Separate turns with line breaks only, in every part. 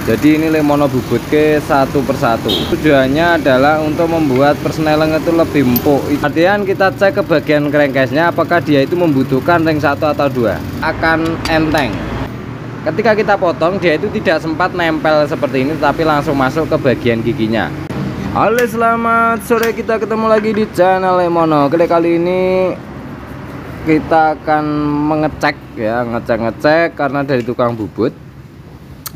Jadi ini lemono bubut ke satu persatu. Tujuannya adalah untuk membuat persneling itu lebih empuk. Artian kita cek ke bagian crankcase-nya apakah dia itu membutuhkan ring 1 atau 2. Akan enteng. Ketika kita potong, dia itu tidak sempat nempel seperti ini, tapi langsung masuk ke bagian giginya. Halo, selamat sore, kita ketemu lagi di channel Lemono. Kali ini kita akan mengecek ya, ngecek karena dari tukang bubut.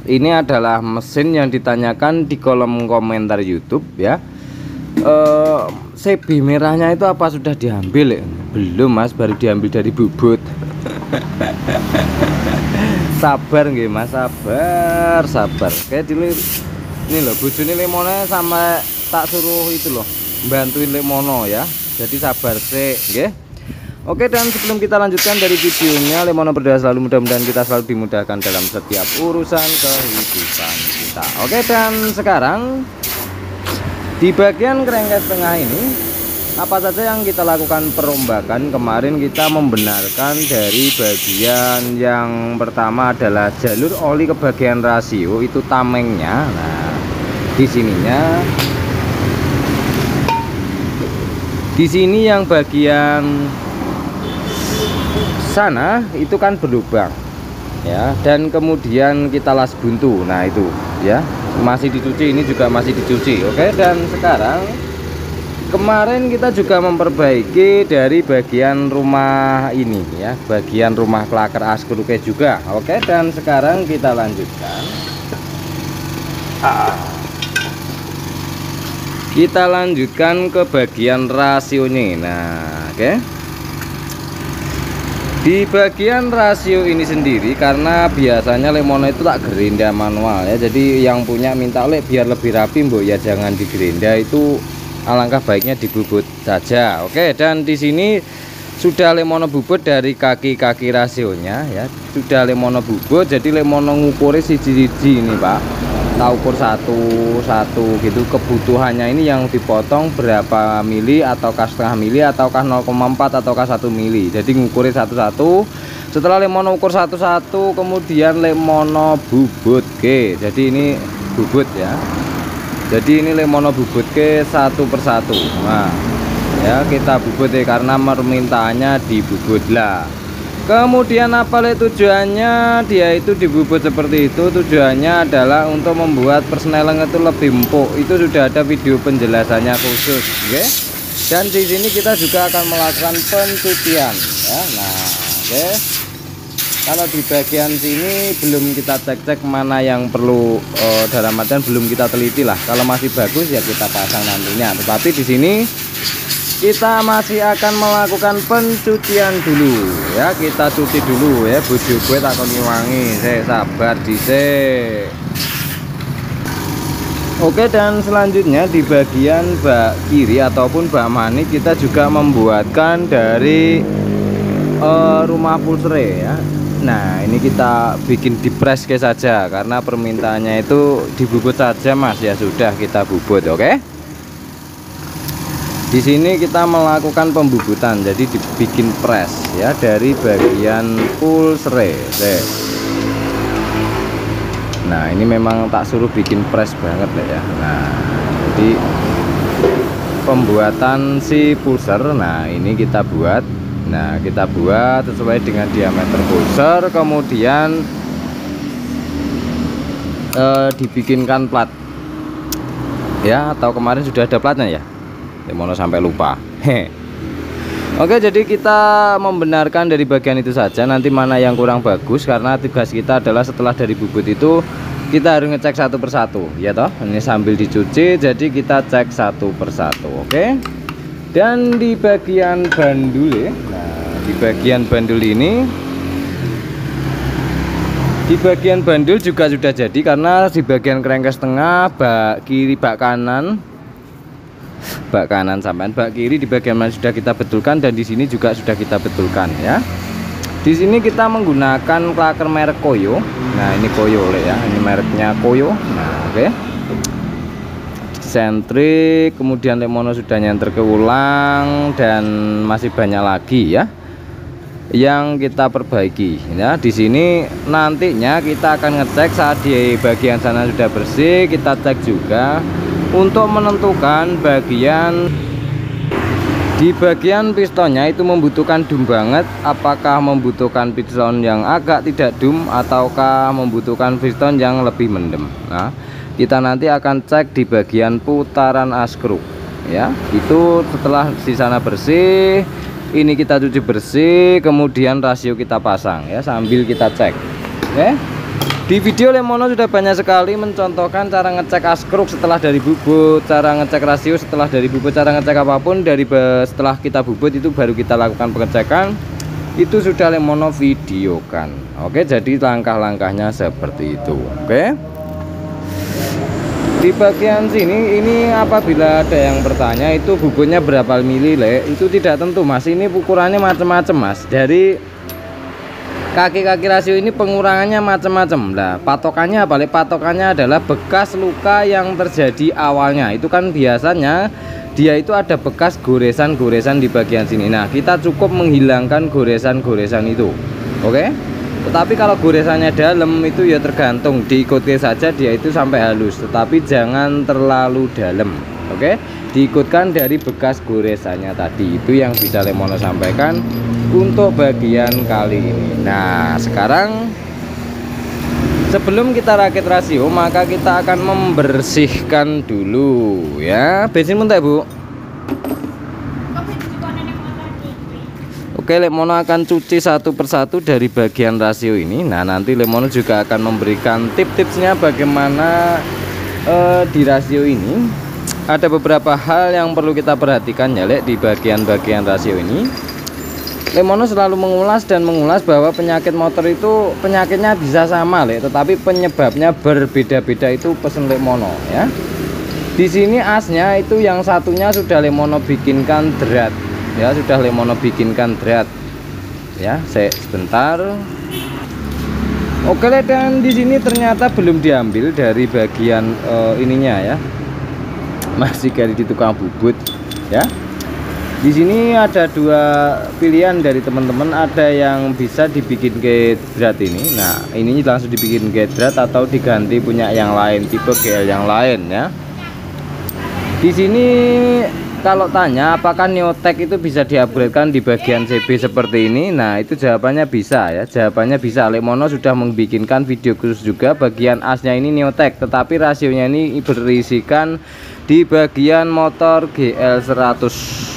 Ini adalah mesin yang ditanyakan di kolom komentar YouTube ya. CB merahnya itu apa sudah diambil ya? Belum mas, baru diambil dari bubut. Sabar nggih mas, sabar. Kayak ini loh, bojone Lemono sama tak suruh itu loh, bantuin Lemono ya. Jadi sabar sih, nggih. Oke, dan sebelum kita lanjutkan dari videonya, Lemono berdoa selalu mudah-mudahan kita selalu dimudahkan dalam setiap urusan kehidupan kita. Oke, dan sekarang di bagian crankcase tengah ini apa saja yang kita lakukan perombakan. Kemarin kita membenarkan dari bagian yang pertama adalah jalur oli ke bagian rasio itu tamengnya. Nah, di sini yang bagian sana itu kan berlubang ya, dan kemudian kita las buntu. Nah itu ya masih dicuci, ini juga masih dicuci. Oke, dan sekarang kemarin kita juga memperbaiki dari bagian rumah ini ya, bagian rumah klaker askruke juga. Oke, dan sekarang kita lanjutkan. Kita lanjutkan ke bagian rasionya. Nah oke, di bagian rasio ini sendiri, karena biasanya Lemono itu tak gerinda manual ya, jadi yang punya minta biar lebih rapi mbok ya jangan digerinda, itu alangkah baiknya dibubut saja. Oke, dan di sini sudah Lemono bubut dari kaki-kaki rasionya ya, sudah Lemono bubut. Jadi Lemono ngukuri siji-siji ini pak, tak ukur satu gitu. Kebutuhannya ini yang dipotong berapa mili, ataukah setengah mili, ataukah 0,4 ataukah 1 mili. Jadi ngukuri satu-satu. Setelah Lemono ukur satu-satu, kemudian Lemono bubut ke. Jadi ini bubut ya, jadi ini Lemono bubut ke satu persatu. Nah ya, kita bubut ya karena permintaannya dibubut lah. Kemudian apa tujuannya dia itu dibubut seperti itu? Tujuannya adalah untuk membuat persneling itu lebih empuk. Itu sudah ada video penjelasannya khusus, oke? Dan di sini kita juga akan melakukan pencucian ya. Nah, oke. Kalau di bagian sini belum kita cek mana yang perlu, dalam artian belum kita teliti lah. Kalau masih bagus ya kita pasang nantinya. Tetapi di sini kita masih akan melakukan pencucian dulu ya, kita cuci dulu ya. Bojo gue tak wangi, saya sabar dhisik. Oke, dan selanjutnya di bagian bak kiri ataupun bak manik kita juga membuatkan dari rumah pulsere ya. Nah ini kita bikin dipres ke saja karena permintaannya itu dibubut saja mas ya, sudah kita bubut. Oke, di sini kita melakukan pembubutan, jadi dibikin press ya dari bagian pulsere. Nah ini memang tak suruh bikin press banget ya. Nah jadi pembuatan si pulser, nah ini kita buat. Nah kita buat sesuai dengan diameter pulser, kemudian dibikinkan plat ya, atau kemarin sudah ada platnya ya, Lemono sampai lupa. Oke, jadi kita membenarkan dari bagian itu saja. Nanti mana yang kurang bagus, karena tugas kita adalah setelah dari bubut itu kita harus ngecek satu persatu ya toh. Ini sambil dicuci, jadi kita cek satu persatu. Oke, dan di bagian bandul ya. Nah di bagian bandul ini, di bagian bandul juga sudah jadi, karena di bagian crankcase tengah, bak kiri, bak kanan sampai bak kiri di bagian mana sudah kita betulkan, dan di sini juga sudah kita betulkan ya. Di sini kita menggunakan klaker merek Koyo. Nah ini Koyo ya, ini mereknya Koyo. Nah oke, sentrik, kemudian Lemono sudah nyanter ke ulang, dan masih banyak lagi ya yang kita perbaiki ya. Di sini nantinya kita akan ngecek saat di bagian sana sudah bersih, kita cek juga untuk menentukan di bagian pistonnya itu membutuhkan dum banget, apakah membutuhkan piston yang agak tidak dum ataukah membutuhkan piston yang lebih mendem. Nah, kita nanti akan cek di bagian putaran askruk ya. Itu setelah di sana bersih, ini kita cuci bersih, kemudian rasio kita pasang ya, sambil kita cek. Oke. Di video Lemono sudah banyak sekali mencontohkan cara ngecek askruk setelah dari bubut, cara ngecek rasio setelah dari bubut, cara ngecek apapun setelah kita bubut itu baru kita lakukan pengecekan. Itu sudah Lemono videokan. Oke, jadi langkah-langkahnya seperti itu. Oke. Di bagian sini ini apabila ada yang bertanya itu bubutnya berapa mili, itu tidak tentu Mas. Ini ukurannya macam-macam Mas. Dari kaki-kaki rasio ini pengurangannya macam-macam. Nah, patokannya apa? Patokannya adalah bekas luka yang terjadi awalnya. Itu kan biasanya dia itu ada bekas goresan-goresan di bagian sini. Nah, kita cukup menghilangkan goresan-goresan itu. Oke? Tetapi kalau goresannya dalam itu ya tergantung, diikuti saja dia itu sampai halus, tetapi jangan terlalu dalam. Oke? Diikutkan dari bekas goresannya tadi. Itu yang bisa Lemono sampaikan untuk bagian kali ini. Nah, sekarang sebelum kita rakit rasio, maka kita akan membersihkan dulu ya. Bensin muntah Bu. Oke, Lemono akan cuci satu persatu dari bagian rasio ini. Nah, nanti Lemono juga akan memberikan tips-tipsnya bagaimana di rasio ini. Ada beberapa hal yang perlu kita perhatikan ya, di bagian-bagian rasio ini. Lemono selalu mengulas bahwa penyakit motor itu penyakitnya bisa sama tetapi penyebabnya berbeda-beda, itu pesen Lemono ya. Di sini asnya itu yang satunya sudah Lemono bikinkan drat ya, sudah Lemono bikinkan drat ya. Sebentar. Oke, dan di sini ternyata belum diambil dari bagian ininya ya, masih dari di tukang bubut ya. Di sini ada dua pilihan dari teman-teman, ada yang bisa dibikin gedrat ini. Nah, ini langsung dibikin gedrat atau diganti punya yang lain, tipe GL yang lain ya. Di sini kalau tanya apakah Neotek itu bisa diupgradekan di bagian CB seperti ini, nah itu jawabannya bisa ya, jawabannya bisa. Lemono sudah membikinkan video khusus juga bagian asnya ini Neotek, tetapi rasionya ini berisikan di bagian motor GL 100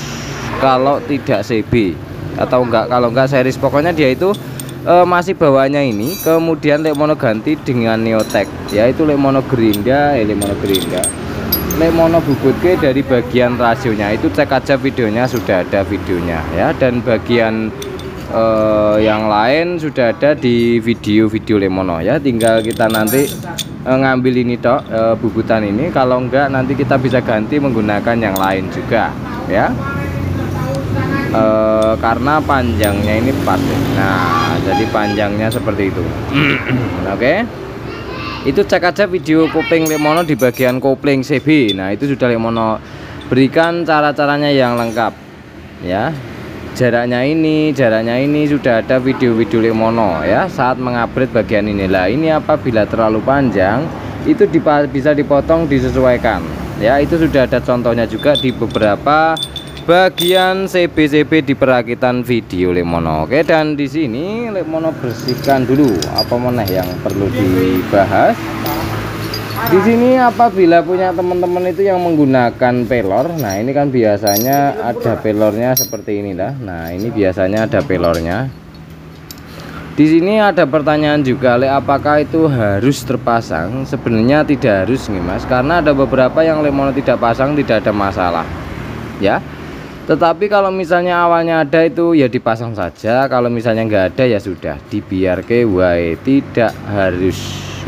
kalau tidak CB, atau kalau enggak series, pokoknya dia itu masih bawahnya ini, kemudian Lemono ganti dengan Neotek yaitu Lemono Gerinda, Lemono bubut ke dari bagian rasionya itu cek aja videonya, sudah ada videonya ya. Dan bagian yang lain sudah ada di video-video Lemono ya, tinggal kita nanti ngambil ini tok bubutan ini, kalau enggak nanti kita bisa ganti menggunakan yang lain juga ya. Karena panjangnya ini pas. Nah, jadi panjangnya seperti itu. Oke. Itu cek aja video kopling Lemono di bagian kopling CB. Nah, itu sudah Lemono berikan cara-caranya yang lengkap ya. Jaraknya ini sudah ada video-video Lemono ya saat mengupgrade bagian inilah. Ini apabila terlalu panjang itu bisa dipotong, disesuaikan ya. Itu sudah ada contohnya juga di beberapa bagian CB di perakitan video Lemono. Oke, dan di sini Lemono bersihkan dulu apa mana yang perlu dibahas. Di sini apabila punya teman-teman itu yang menggunakan pelor, nah ini kan biasanya ada pelornya seperti ini lah. Nah, ini biasanya ada pelornya. Di sini ada pertanyaan juga, apakah itu harus terpasang? Sebenarnya tidak harus nih Mas, karena ada beberapa yang Lemono tidak pasang tidak ada masalah ya. Tetapi kalau misalnya awalnya ada itu ya dipasang saja, kalau misalnya nggak ada ya sudah dibiarkan wae, tidak harus.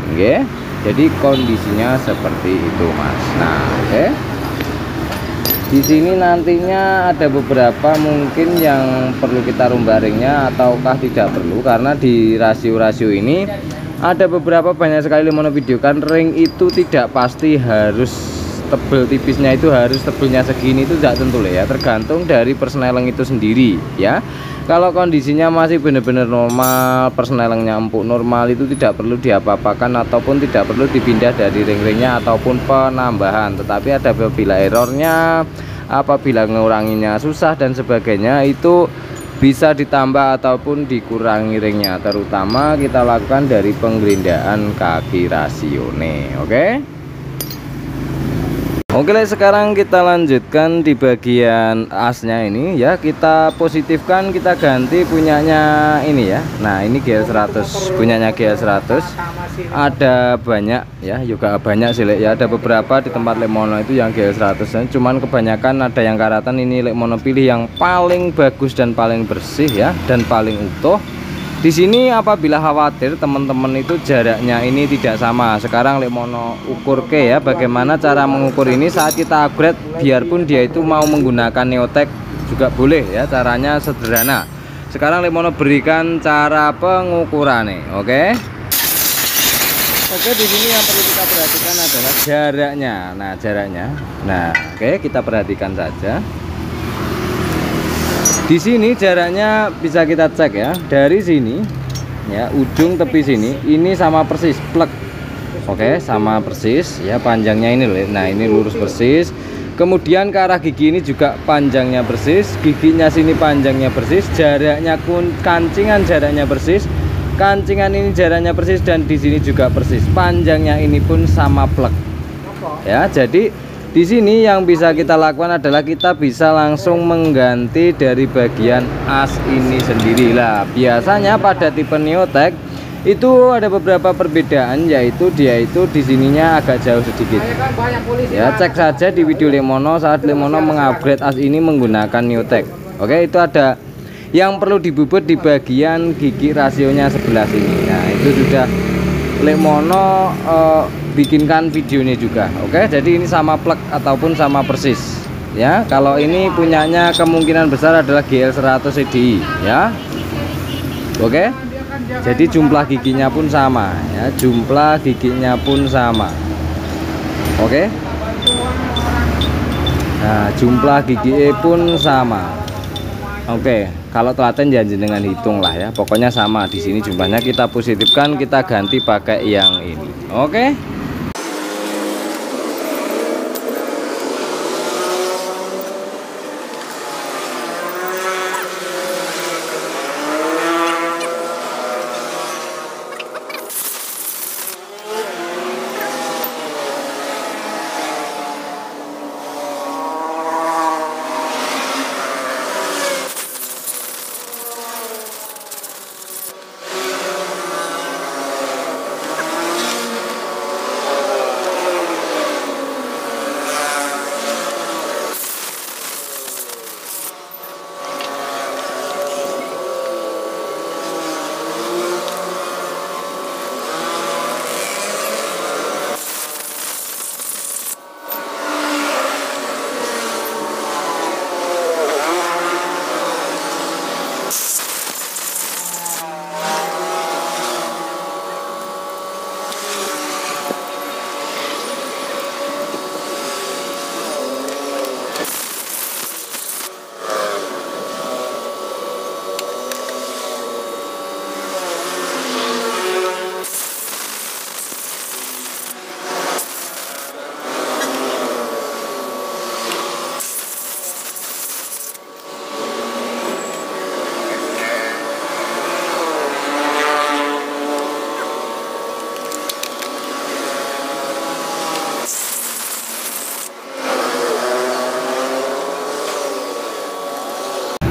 Oke, jadi kondisinya seperti itu Mas. Nah, oke. Di sini nantinya ada beberapa mungkin yang perlu kita rumbaringnya ataukah tidak perlu, karena di rasio-rasio ini ada beberapa banyak sekali Lemono videokan ring itu tidak pasti harus tebel tipisnya itu harus tebelnya segini, itu tidak tentu ya, tergantung dari persneling itu sendiri ya. Kalau kondisinya masih benar-benar normal, persnelingnya empuk normal, itu tidak perlu diapa-apakan ataupun tidak perlu dipindah dari ring-ringnya ataupun penambahan. Tetapi ada apabila errornya, apabila nguranginya susah dan sebagainya, itu bisa ditambah ataupun dikurangi ringnya, terutama kita lakukan dari penggerindaan kaki rasione. Oke, sekarang kita lanjutkan di bagian asnya ini ya. Kita positifkan, kita ganti punyanya ini ya. Nah, ini GL100, punyanya GL100. Ada banyak ya, juga banyak sih ya. Ada beberapa di tempat Lemono itu yang GL100, cuman kebanyakan ada yang karatan. Ini Lemono pilih yang paling bagus dan paling bersih ya, dan paling utuh. Di sini apabila khawatir teman-teman itu jaraknya ini tidak sama, sekarang Lemono ukur ke ya, bagaimana cara mengukur ini saat kita upgrade, biarpun dia itu mau menggunakan Neotech juga boleh ya, caranya sederhana. Sekarang Lemono berikan cara pengukurannya. Oke, di sini yang perlu kita perhatikan adalah jaraknya. Nah, jaraknya. Nah, oke, kita perhatikan saja. Di sini jaraknya bisa kita cek ya, dari sini ya, ujung tepi sini ini sama persis plek. Oke, sama persis ya, panjangnya ini loh. Nah, ini lurus persis. Kemudian ke arah gigi ini juga panjangnya persis, giginya sini panjangnya persis, jaraknya kancingan jaraknya persis, kancingan ini jaraknya persis, dan di sini juga persis. Panjangnya ini pun sama plek. Ya, jadi di sini yang bisa kita lakukan adalah kita bisa langsung mengganti dari bagian as ini sendiri lah. Biasanya pada tipe Neotech itu ada beberapa perbedaan, yaitu dia itu di sininya agak jauh sedikit. Ya, cek saja di video Lemono saat Lemono mengupgrade as ini menggunakan Neotech. Oke, itu ada yang perlu dibubut di bagian gigi rasionya sebelah sini. Nah, itu sudah Lemono bikinkan videonya juga. Oke, jadi ini sama plek ataupun sama persis ya. Kalau ini punyanya kemungkinan besar adalah GL100 CDI ya. Oke, jadi jumlah giginya pun sama ya, jumlah giginya pun sama. Oke, nah jumlah gigi pun sama. Oke, kalau telaten janji dengan hitung lah ya, pokoknya sama. Di sini jumlahnya kita positifkan, kita ganti pakai yang ini. Oke.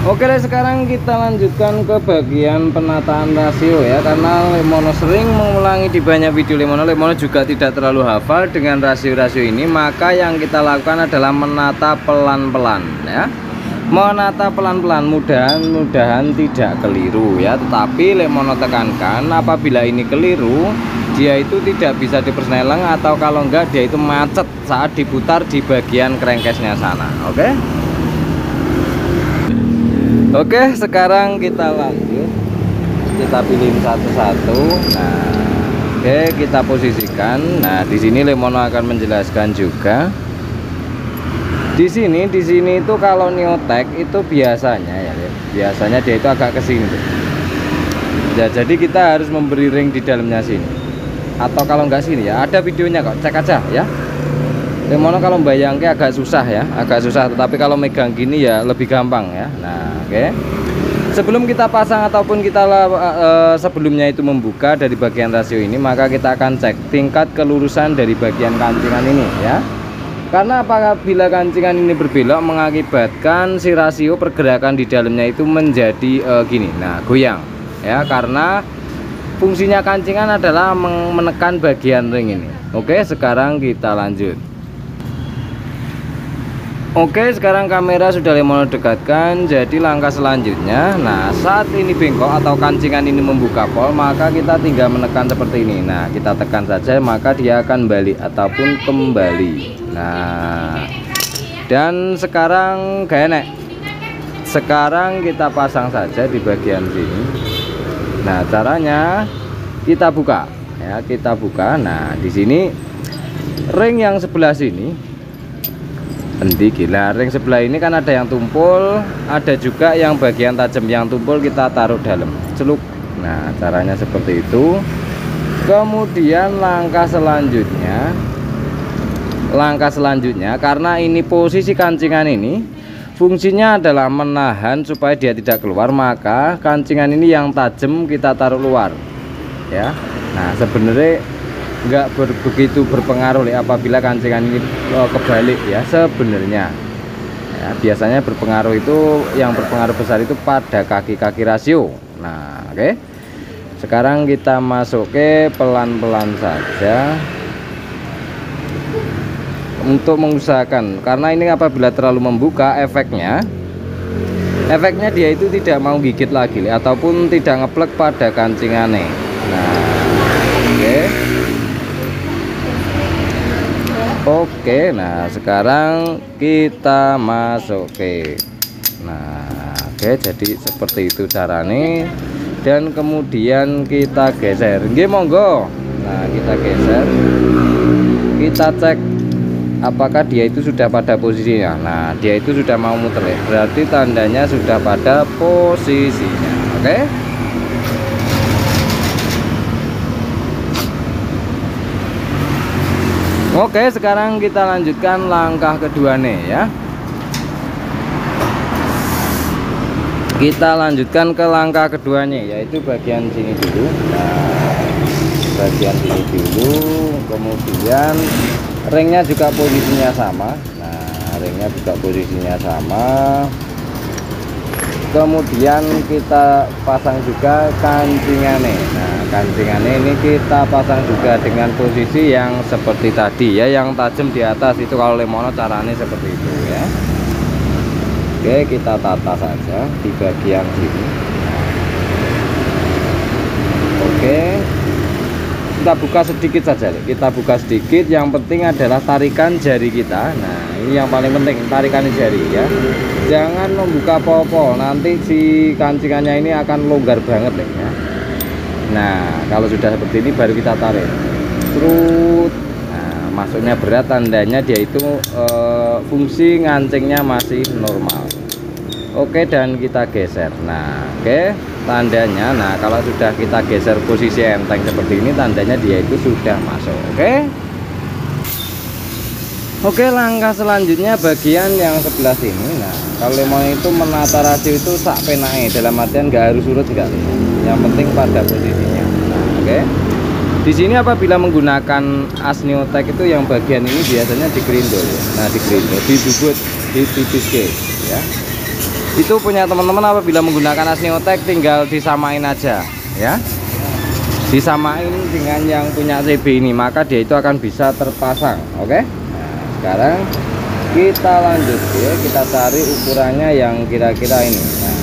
Oke deh, sekarang kita lanjutkan ke bagian penataan rasio ya, karena Lemono sering mengulangi di banyak video Lemono juga tidak terlalu hafal dengan rasio-rasio ini, maka yang kita lakukan adalah menata pelan-pelan ya. Menata pelan-pelan, mudah-mudahan tidak keliru ya, tetapi Lemono tekankan apabila ini keliru, dia itu tidak bisa dipersneleng, atau kalau enggak dia itu macet saat diputar di bagian crankcase-nya sana. Oke, sekarang kita lanjut, kita pilih satu-satu. Nah, oke, kita posisikan. Nah, di sini Lemono akan menjelaskan juga Di sini itu kalau Neotech itu biasanya ya, biasanya dia itu agak ke sini tuh. Ya, jadi kita harus memberi ring di dalamnya sini. Atau kalau nggak sini ya, ada videonya kok, cek aja ya. Lemono kalau bayangke agak susah ya, agak susah. Tetapi kalau megang gini ya lebih gampang ya. Nah, oke. Sebelum kita pasang ataupun kita sebelumnya itu membuka dari bagian rasio ini, maka kita akan cek tingkat kelurusan dari bagian kancingan ini ya. Karena apabila kancingan ini berbelok mengakibatkan si rasio pergerakan di dalamnya itu menjadi gini, nah goyang ya, karena fungsinya kancingan adalah menekan bagian ring ini. Oke, sekarang kita lanjut. Oke, sekarang kamera sudah Lemono dekatkan. Jadi langkah selanjutnya, nah saat ini bengkok atau kancingan ini membuka pol, maka kita tinggal menekan seperti ini. Nah, kita tekan saja, maka dia akan balik ataupun kembali. Nah, dan sekarang gak enak. Sekarang kita pasang saja di bagian sini. Nah, caranya kita buka ya, kita buka. Nah, di sini ring yang sebelah sini, gila, ring sebelah ini kan ada yang tumpul, ada juga yang bagian tajam. Yang tumpul kita taruh dalam, celuk. Nah, caranya seperti itu. Kemudian langkah selanjutnya, karena ini posisi kancingan ini fungsinya adalah menahan supaya dia tidak keluar, maka kancingan ini yang tajam kita taruh luar ya. Nah, sebenarnya nggak begitu berpengaruh apabila kancingan ini kebalik ya sebenarnya ya. Biasanya berpengaruh itu, yang berpengaruh besar itu pada kaki-kaki rasio. Nah, oke. Sekarang kita masuk ke pelan-pelan saja untuk mengusahakan, karena ini apabila terlalu membuka efeknya dia itu tidak mau gigit lagi ataupun tidak ngeplek pada kancingannya. Nah, oke. Oke, nah sekarang kita masuk ke, nah oke, jadi seperti itu caranya. Dan kemudian kita geser, nggih monggo. Nah, kita geser, kita cek apakah dia itu sudah pada posisinya. Nah, dia itu sudah mau muter ya, berarti tandanya sudah pada posisinya. Oke. Oke, sekarang kita lanjutkan langkah kedua nih ya. Kita lanjutkan ke langkah keduanya, yaitu bagian sini dulu. Nah, bagian sini dulu, kemudian ringnya juga posisinya sama. Nah, ringnya juga posisinya sama. Kemudian kita pasang juga kancingannya. Nah, kancingannya ini kita pasang juga dengan posisi yang seperti tadi ya, yang tajam di atas itu. Kalau Lemono caranya seperti itu ya. Oke, kita tata saja di bagian sini. Oke, kita buka sedikit saja, kita buka sedikit. Yang penting adalah tarikan jari kita. Nah, ini yang paling penting, tarikan jari ya, jangan membuka popol, nanti si kancingannya ini akan longgar banget ya. Nah, kalau sudah seperti ini baru kita tarik terus. Nah, masuknya berat, tandanya dia itu fungsi ngancingnya masih normal. Oke, dan kita geser. Nah, oke, tandanya, nah kalau sudah kita geser posisi enteng seperti ini, tandanya dia itu sudah masuk. Oke, langkah selanjutnya bagian yang sebelah sini. Nah, kalau Lemono itu menata rasio itu sak penake, dalam artian nggak harus urut, nggak, yang penting pada posisinya. Nah, oke. Di sini apabila menggunakan as Neotech itu yang bagian ini biasanya digerindol ya. Nah, digerindol, dibubut, ditipiske ya. Itu punya teman-teman apabila menggunakan as Neotech tinggal disamain aja ya. Disamain dengan yang punya CB ini, maka dia itu akan bisa terpasang. Oke. Sekarang kita lanjut ya, kita cari ukurannya yang kira-kira ini. Nah,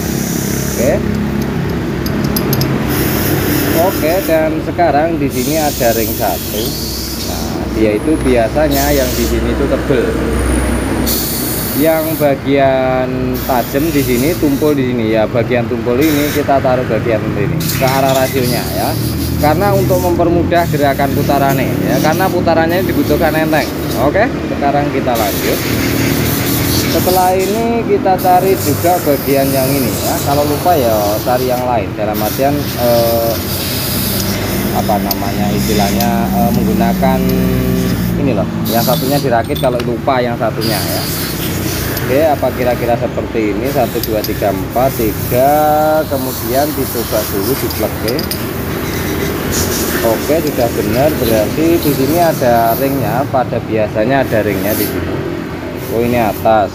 oke, dan sekarang di sini ada ring 1. Nah, dia itu biasanya yang di sini itu tebel. Yang bagian tajam di sini, tumpul di sini ya, bagian tumpul ini kita taruh bagian ini ke arah rasionya ya. Karena untuk mempermudah gerakan putarannya ya, karena putarannya dibutuhkan enteng. Oke, sekarang kita lanjut. Setelah ini kita cari juga bagian yang ini ya. Kalau lupa ya cari yang lain, dalam artian apa namanya istilahnya, menggunakan ini loh, yang satunya dirakit kalau lupa yang satunya ya. Oke, apa kira-kira seperti ini, 1 2 3 4 3, kemudian dicoba dulu di plug. Oke, sudah benar, berarti di sini ada ringnya. Pada biasanya ada ringnya di sini. Oh, ini atas,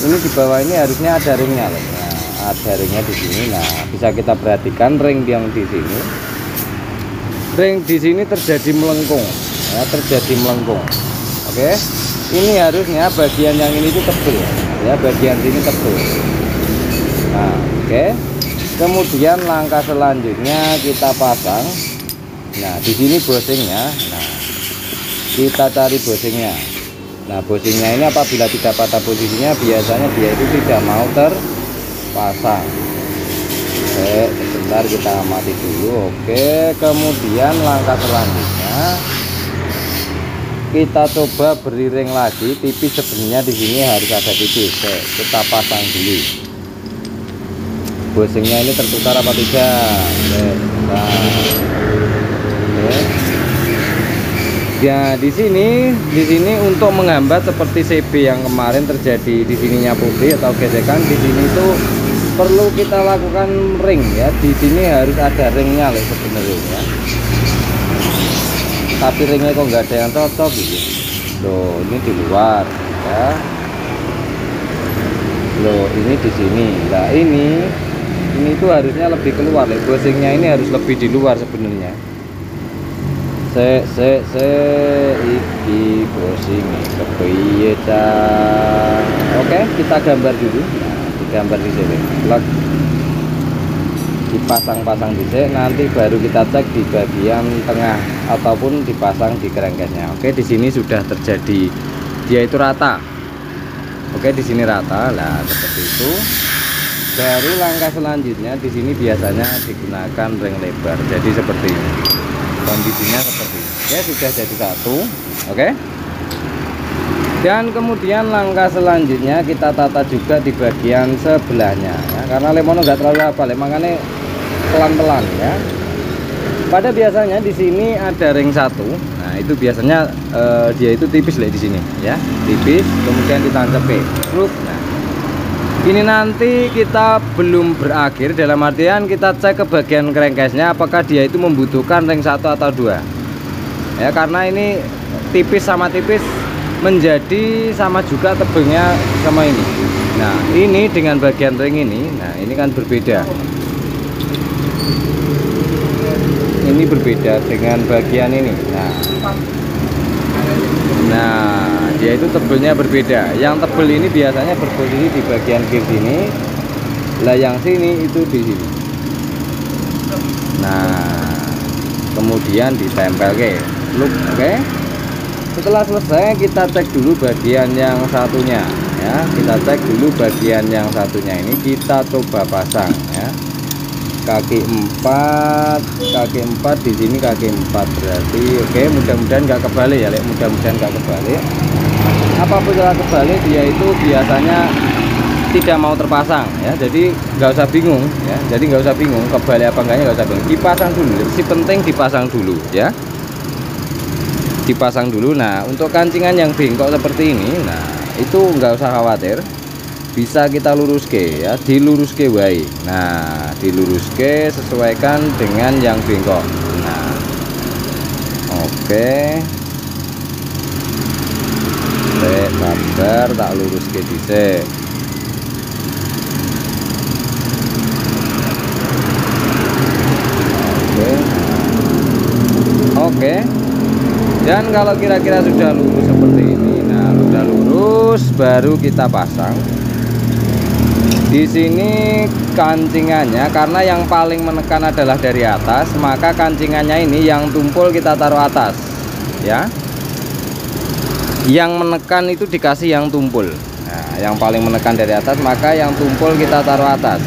ini di bawah ini harusnya ada ringnya loh. Nah, ada ringnya di sini. Nah, bisa kita perhatikan ring yang di sini, ring di sini terjadi melengkung ya, terjadi melengkung. Oke, ini harusnya bagian yang ini itu tebel ya, bagian sini tebel. Nah, oke, kemudian langkah selanjutnya kita pasang. Nah, di sini bosingnya. Nah, kita cari bosingnya. Nah, bosingnya ini apabila tidak pada posisinya, biasanya dia itu tidak mau terpasang. Oke, sebentar kita amati dulu. Oke, kemudian langkah selanjutnya kita coba beri ring lagi tipis. Sebenarnya di sini harus ada tipis. Oke, kita pasang dulu. Bosingnya ini tertukar apa tidak? Oke, nah. Oke. Ya, di sini untuk menghambat seperti CB yang kemarin terjadi di sininya putih atau gesekan, di sini itu perlu kita lakukan ring ya. Di sini harus ada ringnya loh sebenarnya ya. Tapi ringnya kok nggak ada yang cocok gitu. Loh, ini di luar ya. Loh, ini di sini. Nah, ini tuh harusnya lebih keluar. Bosingnya ini harus lebih di luar sebenarnya. Iki bosing kepiye ta. Oke, kita gambar dulu. Nah, digambar di sini. Plug dipasang-pasang di sini, nanti baru kita cek di bagian tengah ataupun dipasang di kerengkesnya. Oke, di sini sudah terjadi, dia itu rata. Oke, di sini rata. Nah, seperti itu. Baru langkah selanjutnya di sini biasanya digunakan ring lebar. Jadi seperti ini. Kondisinya seperti ini. Ya, sudah jadi satu. Oke. Dan kemudian langkah selanjutnya kita tata juga di bagian sebelahnya ya, karena lemono nggak terlalu apa, makanya pelan-pelan ya. Pada biasanya di sini ada ring satu. Nah, itu biasanya dia itu tipis di sini ya, tipis, kemudian ditancap ke. Nah, ini nanti kita belum berakhir, dalam artian kita cek ke bagian kerengkesnya apakah dia itu membutuhkan ring satu atau dua ya, karena ini tipis sama tipis menjadi sama juga tebelnya sama ini. Nah, ini dengan bagian ring ini, nah ini kan berbeda, ini berbeda dengan bagian ini. Nah, dia itu tebelnya berbeda. Yang tebel ini biasanya berposisi di bagian kiri sini, lah yang sini itu di sini. Nah, kemudian ditempel ke loop. Oke. Setelah selesai kita cek dulu bagian yang satunya ya, kita cek dulu bagian yang satunya ini, kita coba pasang ya. Kaki 4 di sini, kaki 4 berarti oke, mudah-mudahan nggak kebalik ya, mudah-mudahan nggak kebalik. Apapun telah kebalik, dia itu biasanya tidak mau terpasang ya, jadi nggak usah bingung ya, jadi nggak usah bingung kebalik apa enggaknya, nggak usah bingung, dipasang dulu. Si penting dipasang dulu ya, dipasang dulu. Nah, untuk kancingan yang bengkok seperti ini, nah itu nggak usah khawatir, bisa kita luruske ya, diluruske wae. Nah, diluruske sesuaikan dengan yang bengkok. Nah, oke, sabar, tak luruske dhisik. Oke. Dan kalau kira-kira sudah lurus seperti ini, nah sudah lurus, baru kita pasang. Di sini kancingannya, karena yang paling menekan adalah dari atas, maka kancingannya ini yang tumpul kita taruh atas ya. Yang menekan itu dikasih yang tumpul. Nah, yang paling menekan dari atas, maka yang tumpul kita taruh atas.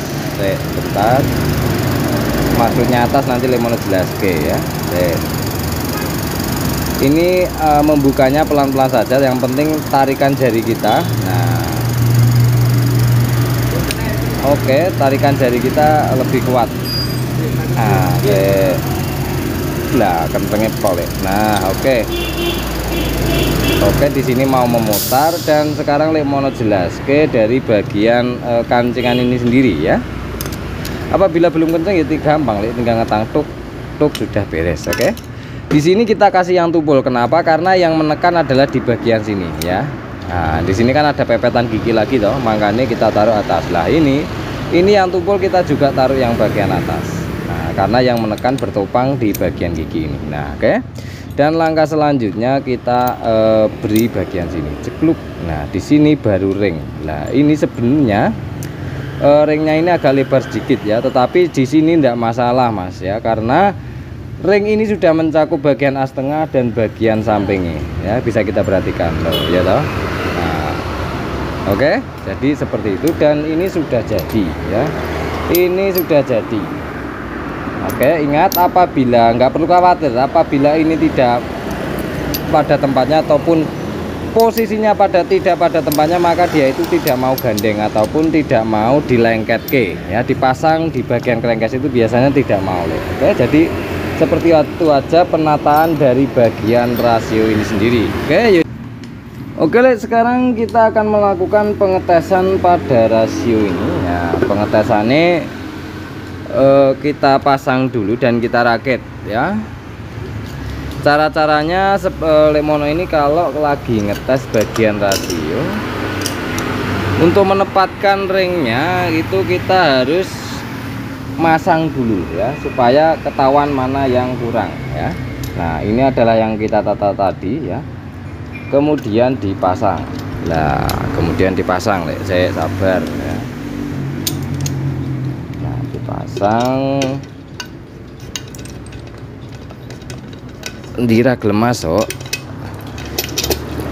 Bentar. Maksudnya atas nanti lemono jelaske ya. Ini membukanya pelan-pelan saja, yang penting tarikan jari kita. Nah, Oke, tarikan jari kita lebih kuat. Nah, oke. Lah, kentengnya pol ya. Nah, oke. Oke, di sini mau memutar dan sekarang lek mono jelas ke dari bagian kancingan ini sendiri ya. Apabila belum kenceng ya gampang, lek tinggal ngetang tuk tuk sudah beres. Oke. Di sini kita kasih yang tumpul. Kenapa? Karena yang menekan adalah di bagian sini ya. Nah, di sini kan ada pepetan gigi lagi toh, makanya kita taruh atas. Lah ini yang tumpul kita juga taruh yang bagian atas. Nah, karena yang menekan bertopang di bagian gigi ini. Nah, oke. Dan langkah selanjutnya kita beri bagian sini, cekluk. Nah, di sini baru ring. Nah, ini sebenarnya ringnya ini agak lebar sedikit ya, tetapi di sini tidak masalah Mas ya, karena ring ini sudah mencakup bagian as tengah dan bagian sampingnya ya, bisa kita perhatikan loh ya toh. Nah, oke, jadi seperti itu dan ini sudah jadi ya, ini sudah jadi. Oke, ingat apabila nggak perlu khawatir apabila ini tidak pada tempatnya ataupun posisinya tidak pada tempatnya, maka dia itu tidak mau gandeng ataupun tidak mau dilengket ke ya, dipasang di bagian krengkes itu biasanya tidak mau. Oke, jadi seperti itu aja penataan dari bagian rasio ini sendiri. Oke, sekarang kita akan melakukan pengetesan pada rasio ini ya. Pengetesannya kita pasang dulu dan kita rakit ya. Cara-caranya Lemono ini kalau lagi ngetes bagian rasio, untuk menempatkan ringnya itu kita harus masang dulu ya, supaya ketahuan mana yang kurang ya. Nah, ini adalah yang kita tata tadi ya, kemudian dipasang. Nah, kemudian dipasang, saya sabar ya. Nah, dipasang dira gelem masuk.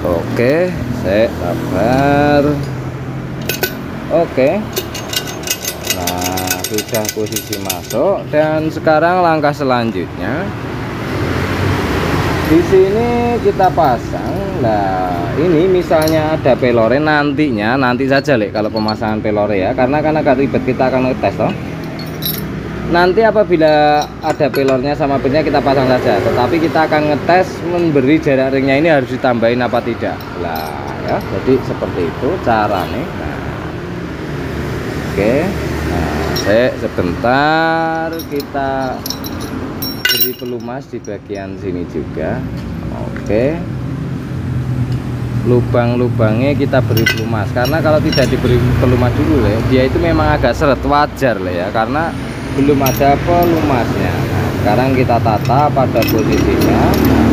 Oke, saya sabar. Oke, nah sudah posisi masuk dan sekarang langkah selanjutnya di sini kita pasang. Nah, ini misalnya ada pelore, nanti saja kalau pemasangan pelore ya, karena kan agak ribet, kita akan ngetes toh. Nanti apabila ada pelornya sama pinnya kita pasang saja, tetapi kita akan ngetes memberi jarak ringnya ini harus ditambahin apa tidak lah ya. Jadi seperti itu caranya. Nah, oke, nah sebentar kita beri pelumas di bagian sini juga. Oke, lubang-lubangnya kita beri pelumas, karena kalau tidak diberi pelumas dulu ya, dia itu memang agak seret, wajar lah ya, karena belum ada pelumasnya. Nah, sekarang kita tata pada posisinya. Nah,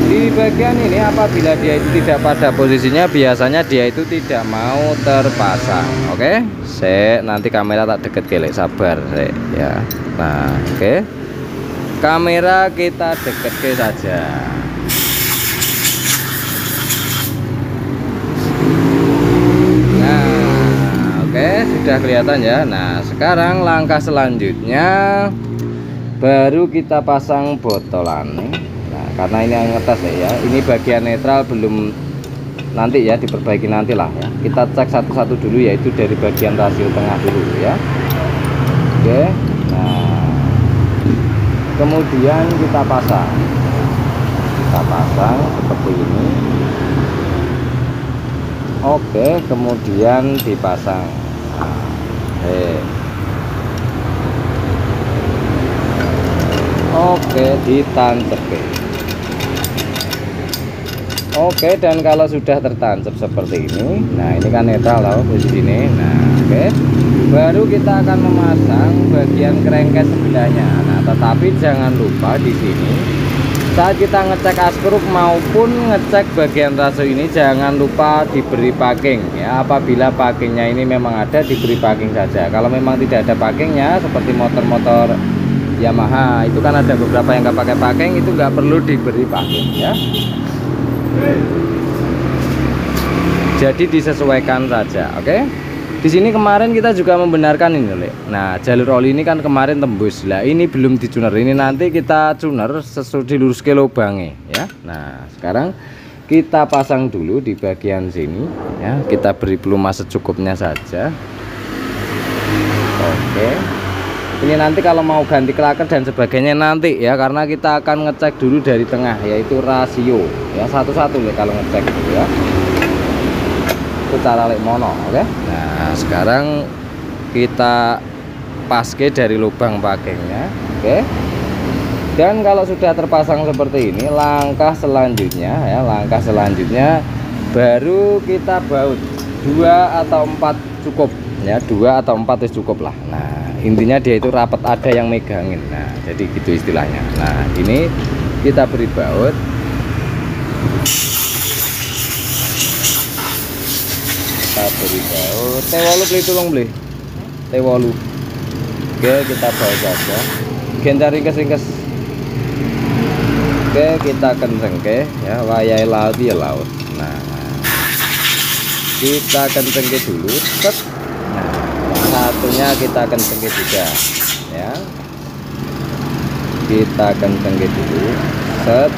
di bagian ini apabila dia itu tidak pada posisinya, biasanya dia itu tidak mau terpasang. Oke, nanti kamera tak deket kelek, sabar ya. Nah, oke, kamera kita deket ke saja. Oke, sudah kelihatan ya. Nah, sekarang langkah selanjutnya baru kita pasang botolan. Nah, karena ini yang ngetes ya, ini bagian netral belum, nanti ya diperbaiki nanti lah ya. Kita cek satu-satu dulu, yaitu dari bagian rasio tengah dulu ya. Oke, nah kemudian kita pasang seperti ini. Oke, kemudian dipasang. Oke, ditancap. Oke, dan kalau sudah tertancap seperti ini, nah ini kan netral loh posisi ini. Nah, oke, baru kita akan memasang bagian krengket sebelahnya. Nah, tetapi jangan lupa di sini saat kita ngecek askruk maupun ngecek bagian rasio ini, jangan lupa diberi packing ya. Apabila packingnya ini memang ada, diberi packing saja. Kalau memang tidak ada packingnya, seperti motor-motor Yamaha itu kan ada beberapa yang nggak pakai packing, itu nggak perlu diberi packing ya. Jadi disesuaikan saja. Oke, di sini kemarin kita juga membenarkan ini loh. Nah, jalur oli ini kan kemarin tembus lah, ini belum dicuner, ini nanti kita cuner dilurus ke lubangnya ya. Nah, sekarang kita pasang dulu di bagian sini ya, kita beri pelumas secukupnya saja. Oke, ini nanti kalau mau ganti klaker dan sebagainya nanti ya, karena kita akan ngecek dulu dari tengah, yaitu rasio ya, satu-satu ya kalau ngecek gitu ya, itu cara lek mono. Oke, nah sekarang kita paske dari lubang pakainya. Oke, dan kalau sudah terpasang seperti ini, langkah selanjutnya ya, langkah selanjutnya baru kita baut 2 atau 4 cukup ya, 2 atau 4 itu cukup lah. Nah intinya dia itu rapat, ada yang megangin, nah jadi gitu istilahnya. Nah ini kita beri baut, T8 beli, tolong beli T8. Oke, kita baut saja, gentar ringkes. Oke, kita kenceng ke ya, wayai laut ya laut. Nah kita kenceng ke dulu, set. Nah satunya kita kenceng ke juga ya, kita kenceng ke dulu, set.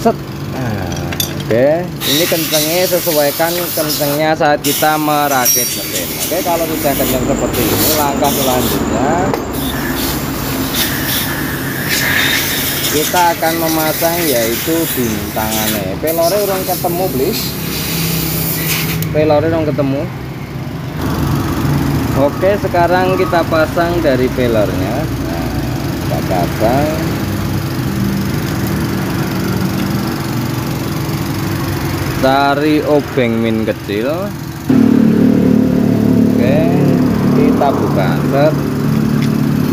Set. Nah, oke, ini kencengnya sesuaikan kencengnya saat kita merakit mesin. Oke, kalau sudah kenceng seperti ini, langkah selanjutnya kita akan memasang yaitu bintangannya. Pelore urung ketemu please, pelore urung ketemu. Oke, sekarang kita pasang dari pelornya. Nah, kita pasang, cari obeng min kecil. Oke, kita buka, set.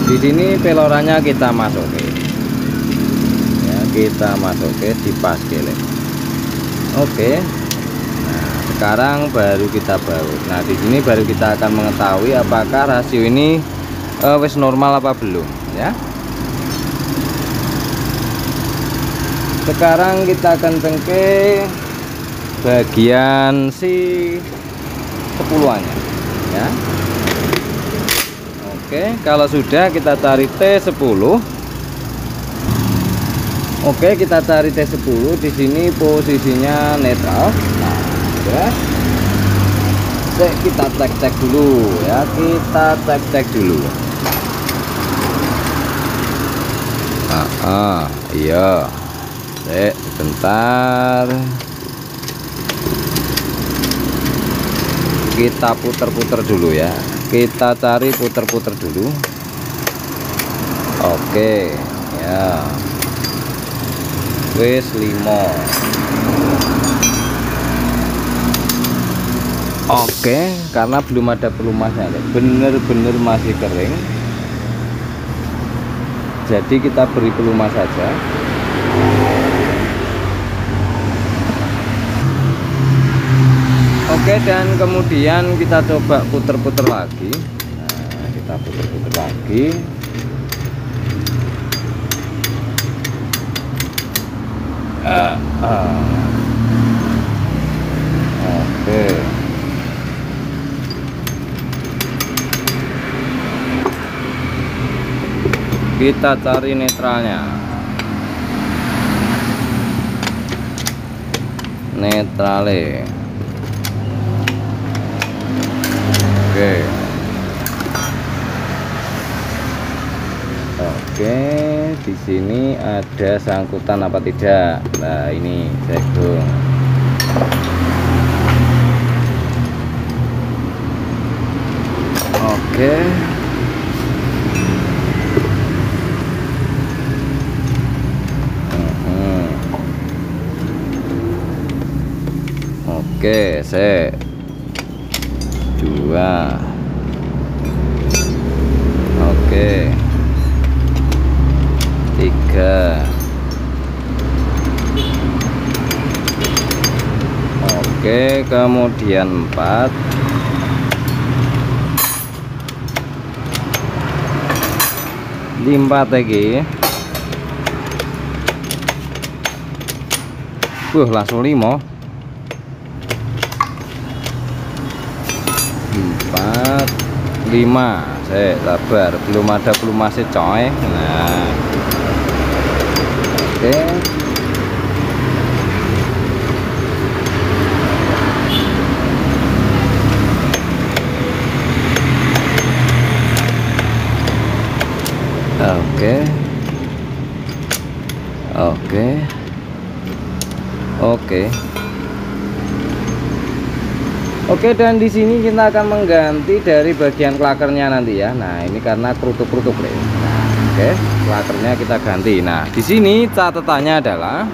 Di sini pelorannya kita masukin, kita masukin di paske. Oke, nah sekarang baru kita baut. Nah di sini baru kita akan mengetahui apakah rasio ini wis normal apa belum ya. Sekarang kita kenceng ke bagian si 10-annya ya. Oke, kalau sudah kita cari T10. Oke, kita cari T10. Di sini posisinya netral. Nah, ya. Kita cek dulu ya. Kita cek dulu. Iya. Sebentar. Kita puter-puter dulu ya. Kita cari puter-puter dulu. Oke, ya. Wes 5. Oke, karena belum ada pelumasnya, bener-bener masih kering, jadi kita beri pelumas saja. Oke, dan kemudian kita coba puter-puter lagi. Nah, kita puter-puter lagi. Oke, kita cari netralnya. Netrale. Oke, di sini ada sangkutan apa tidak? Nah, ini jagung. Oke. Oke, set 2. Oke, 3. Oke, kemudian 4. Limpat lagi. Langsung 5. 4, 5. Saya sabar, belum ada pelumasnya coy. Nah, oke. Oke. Oke. Oke, dan di sini kita akan mengganti dari bagian klakernya nanti ya. Nah, ini karena kerutuk-kerutuk deh. Nah, oke, klakernya kita ganti. Nah, di sini catatannya adalah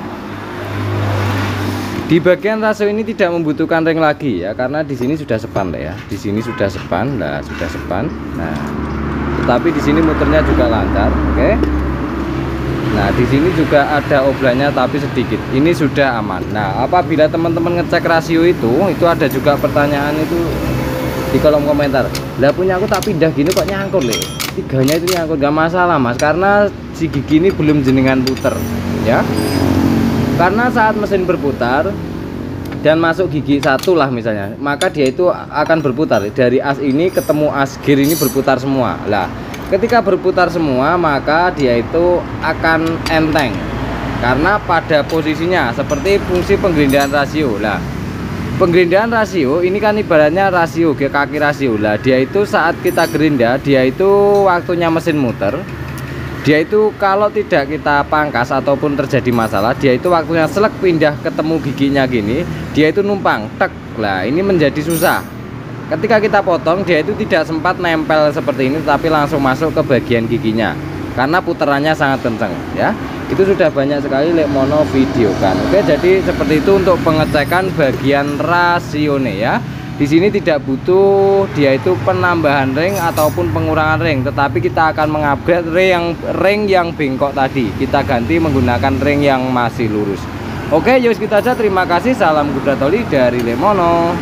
di bagian rasio ini tidak membutuhkan ring lagi ya, karena di sini sudah sepan deh ya. Di sini sudah sepan, nah sudah sepan. Nah, tetapi di sini muternya juga lancar, oke. Nah, di sini juga ada oblannya tapi sedikit. Ini sudah aman. Nah, apabila teman-teman ngecek rasio itu ada juga pertanyaan itu di kolom komentar. Lah punya aku tak pindah gini kok nyangkut le. Tiganya itu nyangkut, gak masalah Mas, karena si gigi ini belum jenengan puter ya. Karena saat mesin berputar dan masuk gigi satu lah misalnya, maka dia itu akan berputar dari as ini ketemu as gear ini berputar semua. Lah, ketika berputar semua maka dia itu akan enteng karena pada posisinya seperti fungsi penggerindahan rasio. Lah, penggerindahan rasio ini kan ibaratnya rasio kaki rasio. Lah, dia itu saat kita gerinda, dia itu waktunya mesin muter, dia itu kalau tidak kita pangkas ataupun terjadi masalah, dia itu waktunya selek pindah ketemu giginya gini, dia itu numpang tek. Lah, ini menjadi susah. Ketika kita potong, dia itu tidak sempat nempel seperti ini, tapi langsung masuk ke bagian giginya karena putarannya sangat kencang ya. Itu sudah banyak sekali Lek Mono video kan. Oke, jadi seperti itu untuk pengecekan bagian rasione ya. Di sini tidak butuh dia itu penambahan ring ataupun pengurangan ring, tetapi kita akan mengupgrade ring yang bengkok tadi. Kita ganti menggunakan ring yang masih lurus. Oke, yuk kita aja. Terima kasih. Salam Gudratoli dari Lek Mono.